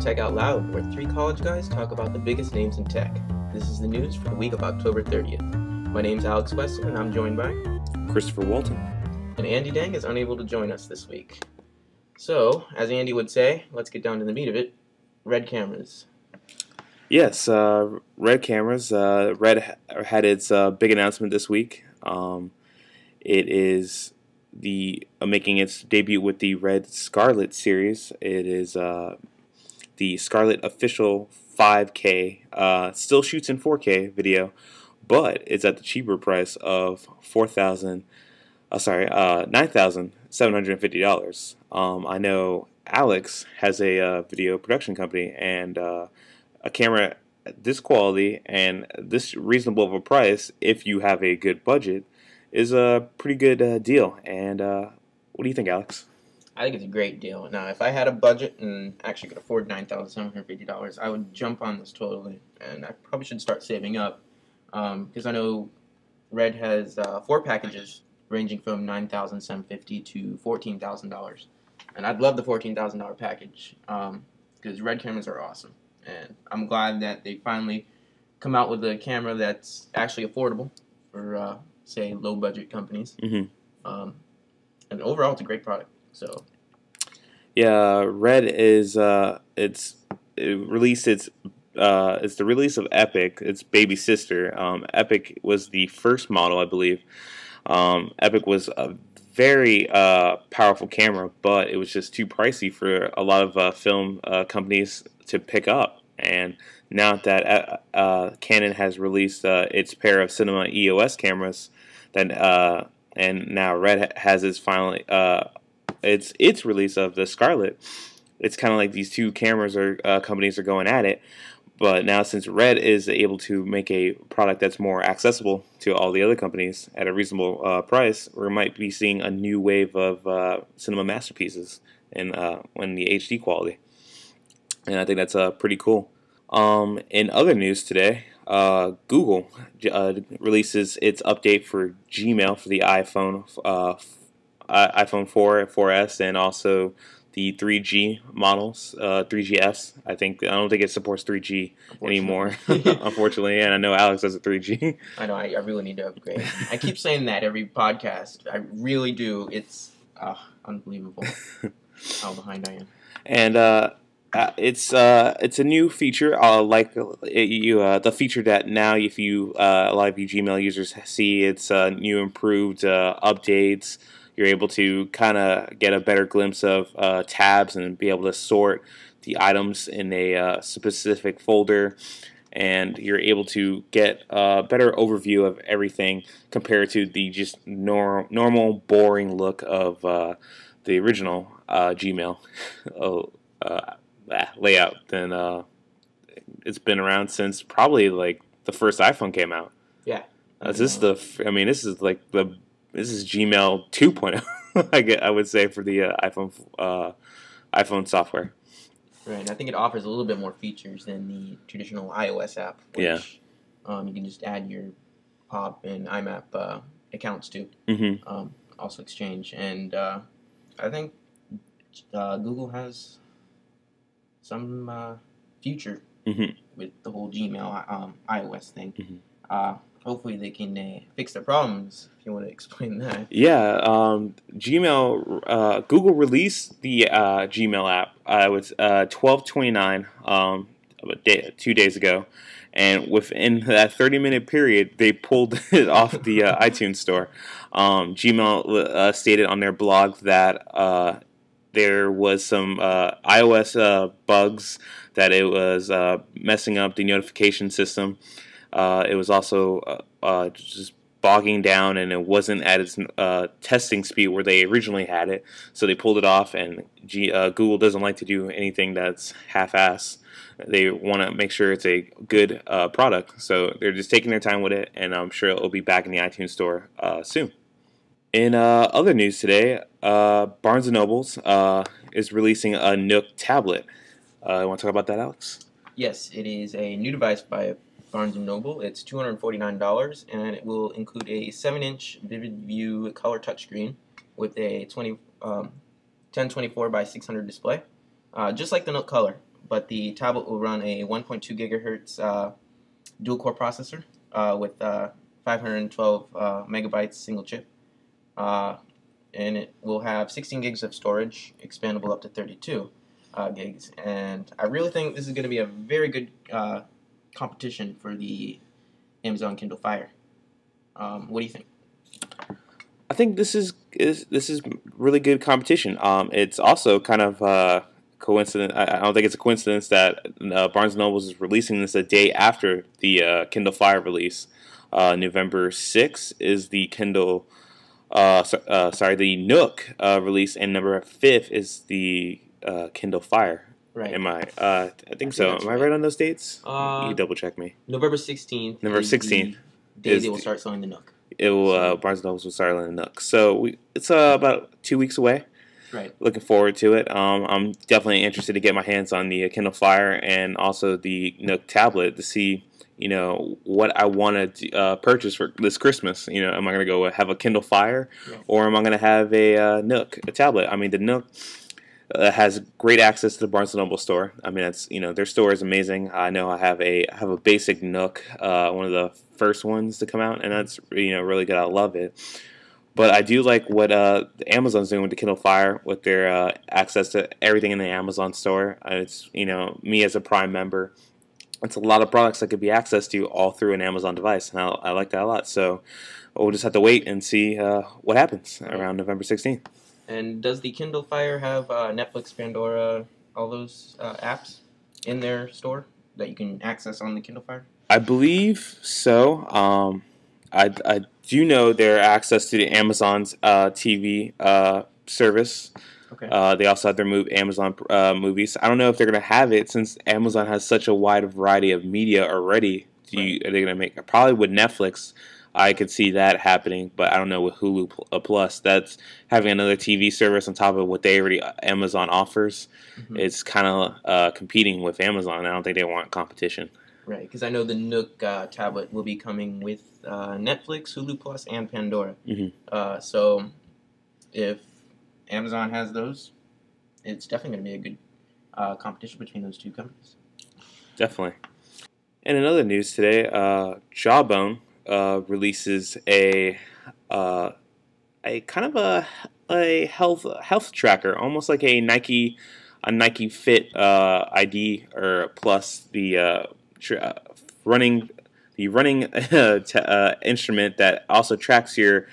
Tech Out Loud, where three college guys talk about the biggest names in tech. This is the news for the week of October 30th. My name's Weston, and I'm joined by Christopher Walton. And Andy Dang is unable to join us this week. So, as Andy would say, let's get down to the meat of it. Red cameras. Yes, Red cameras. Red had its big announcement this week. It is making its debut with the Red Scarlet series. It is the Scarlet official 5K. Still shoots in 4K video, but it's at the cheaper price of $9,750. I know Alex has a video production company, and a camera this quality and this reasonable of a price, if you have a good budget, is a pretty good deal. And what do you think, Alex? I think it's a great deal. Now, if I had a budget and actually could afford $9,750, I would jump on this totally, and I probably should start saving up, because I know Red has 4 packages ranging from $9,750 to $14,000, and I'd love the $14,000 package, because Red cameras are awesome, and I'm glad that they finally come out with a camera that's actually affordable for say low budget companies. Mm-hmm. And overall, it's a great product. So, yeah, Red is it's the release of Epic, its baby sister. Epic was the first model, I believe. Epic was a very powerful camera, but it was just too pricey for a lot of film companies to pick up. And now that Canon has released its pair of Cinema EOS cameras, then and now Red has its finally its release of the Scarlet. It's kind of like these two cameras companies are going at it. But now, since Red is able to make a product that's more accessible to all the other companies at a reasonable price, we might be seeing a new wave of cinema masterpieces in the HD quality. And I think that's pretty cool. In other news today, Google releases its update for Gmail for the iPhone 4, 4S, and also the 3G models, 3GS. I don't think it supports 3G anymore, unfortunately. And I know Alex has a 3G. I know. I really need to upgrade. I keep saying that every podcast. I really do. It's unbelievable how behind I am. And it's a new feature, the feature that now, if you a lot of you Gmail users see, it's new improved updates. You're able to kind of get a better glimpse of tabs and be able to sort the items in a specific folder, and you're able to get a better overview of everything compared to the just normal boring look of the original Gmail layout. Then it's been around since probably like the first iPhone came out. Yeah. This is Gmail 2.0, I would say, for the iPhone software. Right. I think it offers a little bit more features than the traditional iOS app, which you can just add your Pop and IMAP accounts to. Mm-hmm. Also exchange. And I think Google has some future with the whole Gmail iOS thing. Mm-hmm. Hopefully they can fix their problems, if you want to explain that. Yeah, Gmail, Google released the Gmail app. It was 12/29, 2 days ago, and within that 30-minute period, they pulled it off the iTunes store. Gmail stated on their blog that there was some iOS bugs, that it was messing up the notification system. It was also just bogging down, and it wasn't at its testing speed where they originally had it. So they pulled it off, and Google doesn't like to do anything that's half-ass. They want to make sure it's a good product. So they're just taking their time with it, and I'm sure it'll be back in the iTunes store soon. In other news today, Barnes & Noble's is releasing a Nook tablet. You want to talk about that, Alex? Yes, it is a new device by Barnes & Noble. It's $249, and it will include a 7-inch Vivid View color touchscreen with a 1024 by 600 display, just like the Note Color. but the tablet will run a 1.2 gigahertz dual core processor with 512 megabytes single chip. Uh, and it will have 16 gigs of storage, expandable up to 32 gigs. And I really think this is going to be a very good competition for the Amazon Kindle Fire. What do you think? I think this is really good competition. It's also kind of coincident. I don't think it's a coincidence that Barnes and Noble is releasing this a day after the Kindle Fire release. November 6th is the Kindle. The Nook release, and number 5th is the Kindle Fire. Right. Am I? I think so. Am I right on those dates? You double check me. November 16th. November 16th. The day they will start selling the Nook. It will. Barnes and Noble will start selling the Nook. So it's about 2 weeks away. Right. Looking forward to it. I'm definitely interested to get my hands on the Kindle Fire and also the Nook tablet to see, what I want to purchase for this Christmas. Am I going to go have a Kindle Fire, or am I going to have a Nook, a tablet? I mean, the Nook has great access to the Barnes and Noble store. I mean, that's their store is amazing. I know I have a basic Nook, one of the first ones to come out, and that's really good. I love it. But I do like what Amazon's doing with the Kindle Fire, with their access to everything in the Amazon store. It's me as a Prime member. It's a lot of products that could be accessed to all through an Amazon device, and I like that a lot. So we'll just have to wait and see what happens around November 16th. And does the Kindle Fire have Netflix, Pandora, all those apps in their store that you can access on the Kindle Fire? I believe so. I do know their access to the Amazon's TV service. Okay. They also have their Amazon movies. I don't know if they're going to have it since Amazon has such a wide variety of media already. Are they going to make it? Probably with Netflix, I could see that happening, but I don't know with Hulu Plus. That's having another TV service on top of what they already Amazon offers. Mm-hmm. It's kind of competing with Amazon. I don't think they want competition. Right, because I know the Nook tablet will be coming with Netflix, Hulu Plus, and Pandora. Mm-hmm. So if Amazon has those, it's definitely going to be a good competition between those two companies. Definitely. And in other news today, Jawbone releases a kind of a health tracker, almost like a Nike Fit ID or plus the running instrument that also tracks your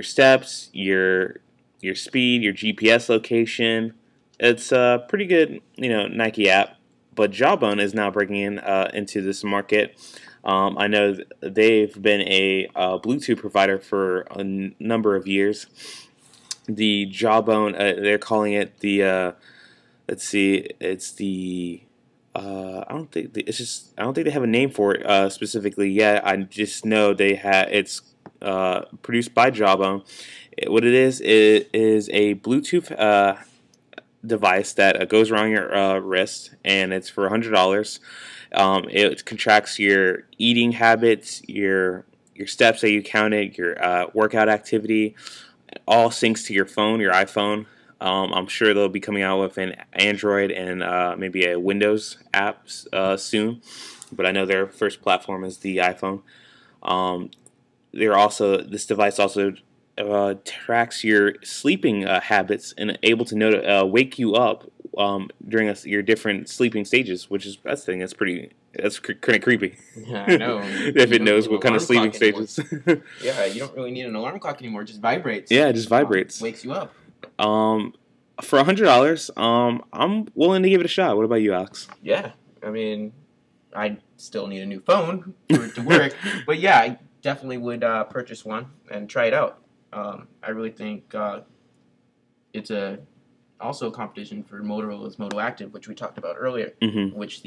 steps, your speed, your GPS location. It's a pretty good Nike app, but Jawbone is now bringing into this market. I know they've been a Bluetooth provider for a number of years. The Jawbone, they're calling it the let's see, it's the I don't think they have a name for it specifically yet. I just know it's produced by Jawbone. What it is a Bluetooth device that goes around your wrist, and it's for $100. It tracks your eating habits, your steps that you counted, your workout activity. All syncs to your phone, your iPhone. I'm sure they'll be coming out with an Android and maybe a Windows app soon, but I know their first platform is the iPhone. This device also tracks your sleeping habits and able to wake you up during your different sleeping stages, which is that's kind of creepy. Yeah, I know. If it knows what kind of sleeping stages. Yeah, you don't really need an alarm clock anymore. It just vibrates. Yeah, it just vibrates. Wakes you up. For $100, I'm willing to give it a shot. What about you, Alex? Yeah, I mean, I still need a new phone for it to work, but yeah, I definitely would purchase one and try it out. I really think it's also a competition for Motorola's Moto Active, which we talked about earlier, mm-hmm. which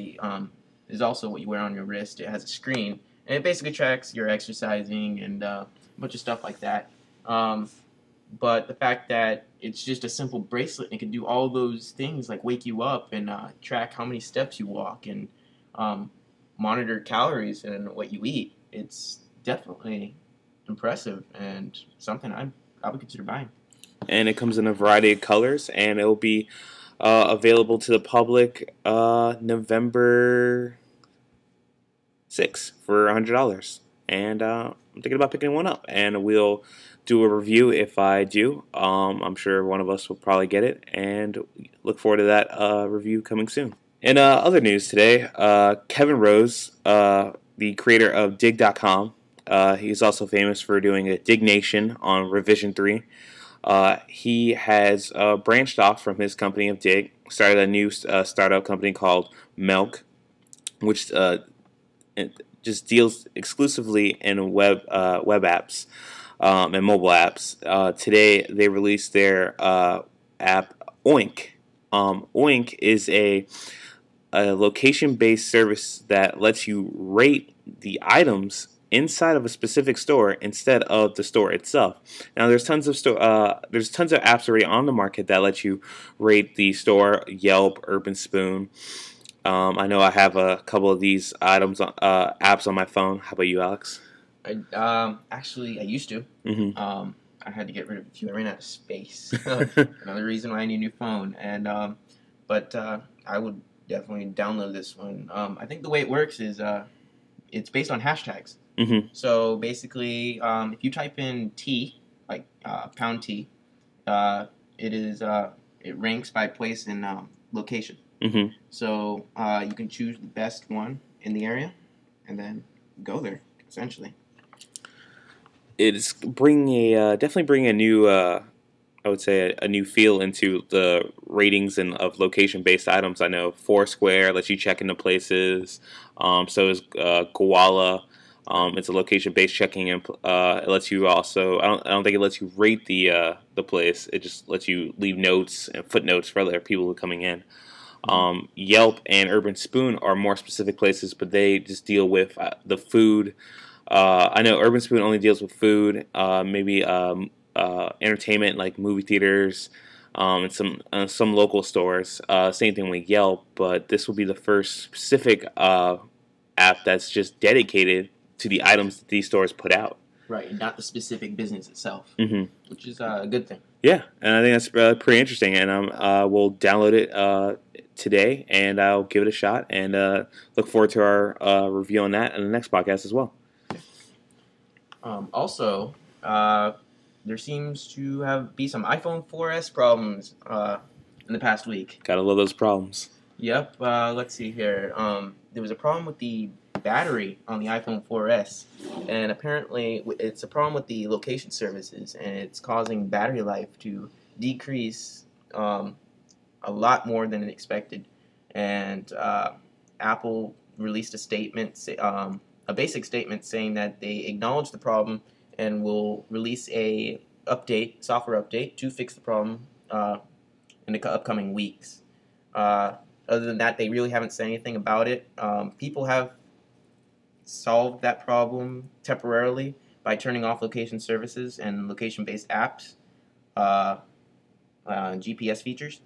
is also what you wear on your wrist. It has a screen, and it basically tracks your exercising and a bunch of stuff like that. But the fact that it's just a simple bracelet and it can do all those things like wake you up and track how many steps you walk and monitor calories and what you eat, it's definitely impressive and something I would consider buying. And it comes in a variety of colors, and it'll be available to the public November 6 for $100, and I'm thinking about picking one up. And we'll do a review if I do. I'm sure one of us will probably get it, and look forward to that review coming soon. In other news today, Kevin Rose, the creator of Dig.com, he's also famous for doing a Dig Nation on Revision 3. He has branched off from his company of Dig, started a new startup company called Milk, which just deals exclusively in web apps and mobile apps. Today they released their app Oink. Oink is a location-based service that lets you rate the items inside of a specific store instead of the store itself. Now, there's tons of apps already on the market that let you rate the store: Yelp, Urban Spoon. I know I have a couple of these apps on my phone. How about you, Alex? Actually, I used to. Mm-hmm. I had to get rid of a few. I ran out of space. Another reason why I need a new phone. And but I would definitely download this one. I think the way it works is it's based on hashtags. Mm-hmm. So basically, if you type in T, like pound T, it ranks by place and location. Mm-hmm. So you can choose the best one in the area, and then go there. Essentially, it's definitely bringing a new I would say a new feel into the ratings and of location-based items. I know Foursquare lets you check into places. So is Koala. It's a location-based checking, and it lets you also. I don't think it lets you rate the place. It just lets you leave notes and footnotes for other people who are coming in. Yelp and Urban Spoon are more specific places, but they just deal with the food. I know Urban Spoon only deals with food, maybe entertainment like movie theaters, and some local stores. Same thing with Yelp, but this will be the first specific app that's just dedicated to the items that these stores put out. Right, and not the specific business itself, Mm-hmm. which is a good thing. Yeah, and I think that's pretty interesting, and we'll download it today, and I'll give it a shot, and look forward to our review on that in the next podcast as well. Also, there seems to be some iPhone 4S problems in the past week. Gotta love those problems. Yep. Let's see here. There was a problem with the battery on the iPhone 4S, and apparently it's a problem with the location services, and it's causing battery life to decrease a lot more than expected. And Apple released a statement, a basic statement saying that they acknowledge the problem and will release a software update to fix the problem in the upcoming weeks. Other than that, they really haven't said anything about it. People have solved that problem temporarily by turning off location services and location-based apps, GPS features.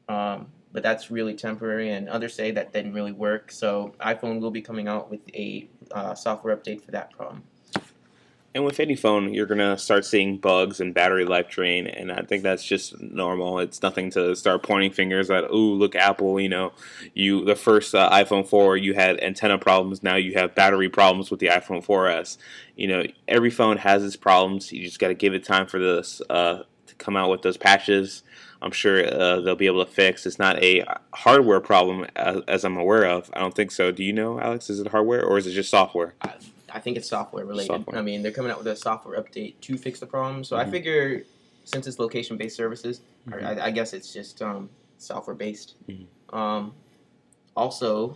But that's really temporary, and others say that didn't really work. So iPhone will be coming out with a software update for that problem. And with any phone, you're going to start seeing bugs and battery life drain, and I think that's just normal. It's nothing to start pointing fingers at, ooh, look, Apple, the first iPhone 4, you had antenna problems, now you have battery problems with the iPhone 4S. Every phone has its problems. You just got to give it time for this to come out with those patches. I'm sure they'll be able to fix. It's not a hardware problem, as I'm aware of. I don't think so. Do you know, Alex? Is it hardware, or is it just software? I think it's software related. Software. I mean, they're coming out with a software update to fix the problem. So I figure, since it's location-based services, I guess it's just software-based. Also,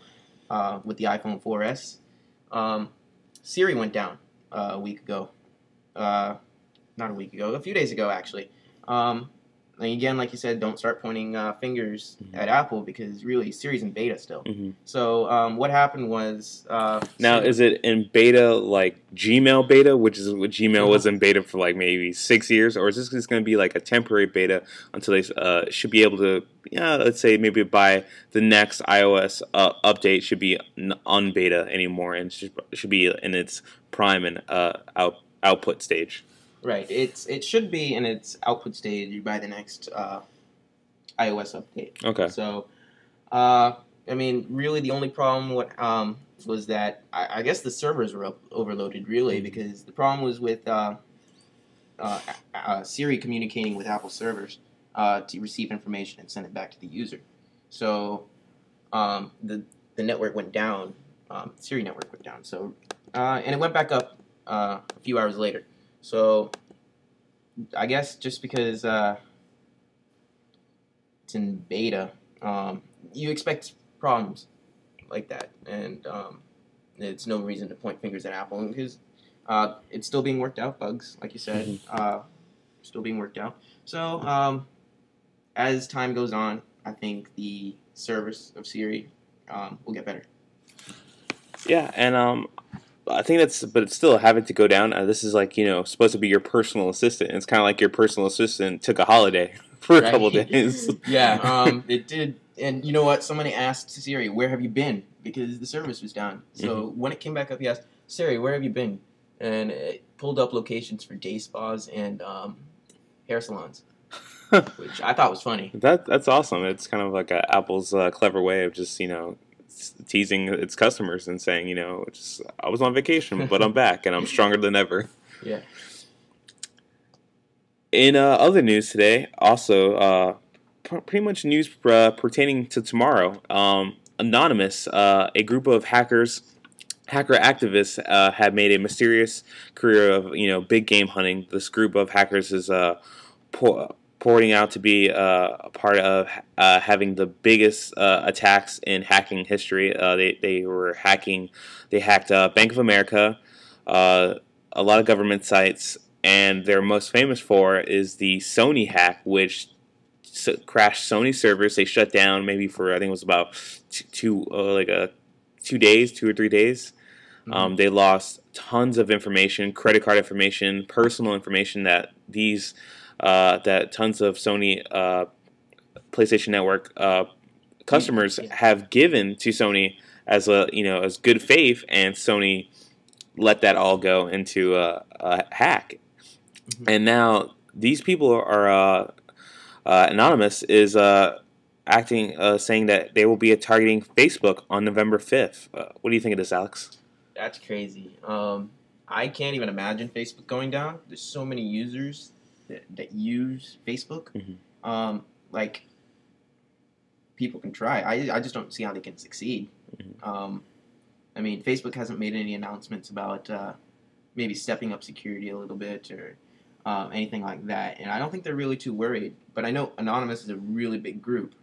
with the iPhone 4S, Siri went down a week ago. Not a week ago, a few days ago, actually. And again, like you said, don't start pointing fingers at Apple, because really Siri's in beta still. So what happened was now, is it in beta like Gmail beta, which is what Gmail was in beta for like maybe 6 years, or is this just going to be like a temporary beta until they should be able to, let's say maybe by the next iOS update should be on beta anymore and should be in its prime and output stage? Right. It should be in its output stage by the next iOS update. Okay. So, I mean, really, the only problem was that I guess the servers were overloaded, really, because the problem was with Siri communicating with Apple servers to receive information and send it back to the user. So, the network went down. Siri network went down. So, and it went back up a few hours later. So, I guess just because it's in beta, you expect problems like that, and it's no reason to point fingers at Apple because it's still being worked out. Bugs, like you said, still being worked out. So as time goes on, I think the service of Siri will get better. Yeah, and I think but it's still having to go down. This is like supposed to be your personal assistant. It's kind of like your personal assistant took a holiday for a couple days. Yeah, it did. And you know what? Somebody asked Siri, "Where have you been?" Because the service was down. So when it came back up, he asked Siri, "Where have you been?" And it pulled up locations for day spas and hair salons, which I thought was funny. That's awesome. It's kind of like Apple's clever way of just teasing its customers and saying, I was on vacation, but I'm back and I'm stronger than ever. Yeah. In other news today, also pretty much news pertaining to tomorrow. Anonymous, a group of hacker activists, have made a mysterious career of big game hunting. This group of hackers is porting out to be a part of having the biggest attacks in hacking history. They hacked Bank of America, a lot of government sites, and they're most famous for is the Sony hack, which crashed Sony servers. They shut down maybe for, I think it was about 2 or 3 days. They lost tons of information, credit card information, personal information that tons of Sony PlayStation Network customers have given to Sony as as good faith, and Sony let that all go into a hack. And now these people are Anonymous is saying that they will be targeting Facebook on November 5th. What do you think of this, Alex? That's crazy. I can't even imagine Facebook going down. There's so many users that use Facebook. Like, people can try. I just don't see how they can succeed. I mean, Facebook hasn't made any announcements about maybe stepping up security a little bit or anything like that, and I don't think they're really too worried. But I know Anonymous is a really big group,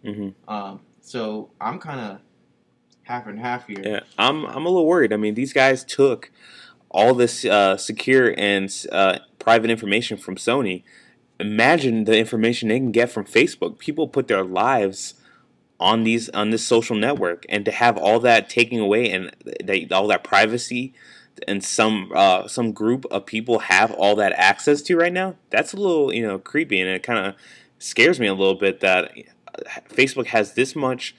so I'm kind of half and half here. Yeah, I'm a little worried. I mean, these guys took all this secure and private information from Sony. Imagine the information they can get from Facebook. People put their lives on this social network, and to have all that taken away and all that privacy, and some group of people have all that access to right now, that's a little creepy, and it kind of scares me a little bit that Facebook has this much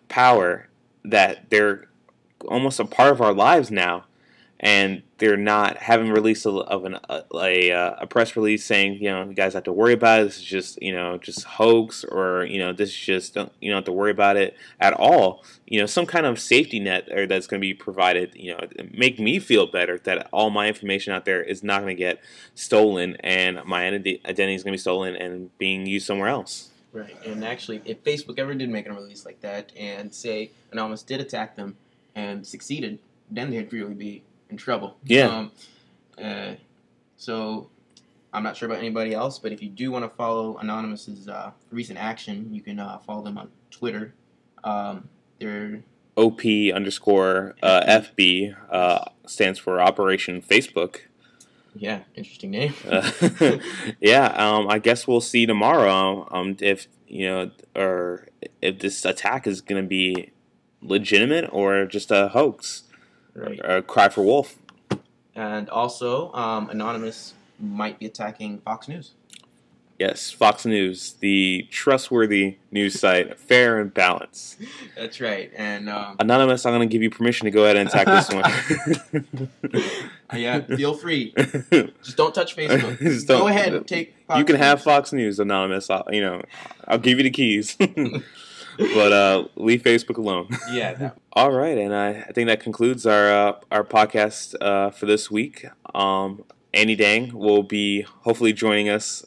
power that they're almost a part of our lives now, and they're not having release a press release saying you guys have to worry about it. This is just hoax, or this is just you don't have to worry about it at all. Some kind of safety net that's going to be provided. Make me feel better that all my information out there is not going to get stolen, and my identity is going to be stolen and being used somewhere else. Right, and actually, if Facebook ever did make a release like that and say Anonymous did attack them and succeeded, then they'd really be in trouble. Yeah. So I'm not sure about anybody else, but if you do want to follow Anonymous's recent action, you can follow them on Twitter. They're OP_FB stands for Operation Facebook. Yeah, interesting name. Yeah, I guess we'll see tomorrow if or if this attack is going to be legitimate or just a hoax, right? Or a cry for wolf. And also, Anonymous might be attacking Fox News. Yes, Fox News, the trustworthy news site, fair and balanced. That's right. And Anonymous, I'm going to give you permission to go ahead and attack this one. yeah, feel free. Just don't touch Facebook. Just Go ahead and take Fox You can News. have Fox News, Anonymous. I'll give you the keys. But leave Facebook alone. Yeah. All right, and I think that concludes our podcast for this week. Annie Dang will be hopefully joining us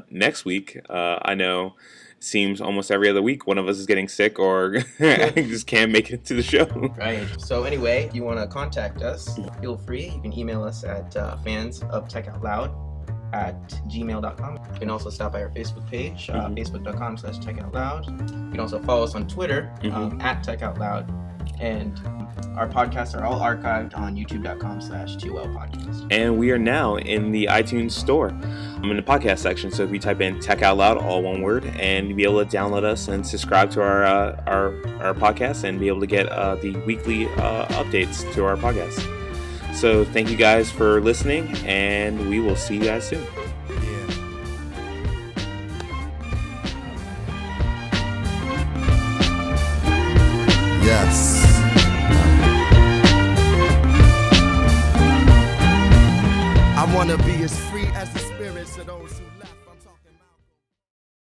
next week. I know it seems almost every other week one of us is getting sick or just can't make it to the show. Right. So anyway, if you want to contact us, feel free. You can email us at fansoftechoutloud@gmail.com. You can also stop by our Facebook page, facebook.com/techoutloud. You can also follow us on Twitter at techoutloud. And our podcasts are all archived on youtube.com/TOLpodcast. And we are now in the iTunes store. I'm in the podcast section, so if you type in Tech Out Loud, all one word, and you'll be able to download us and subscribe to our podcast and be able to get the weekly updates to our podcast. So thank you guys for listening, and we will see you guys soon. Yes. I want to be as free as the spirits of those who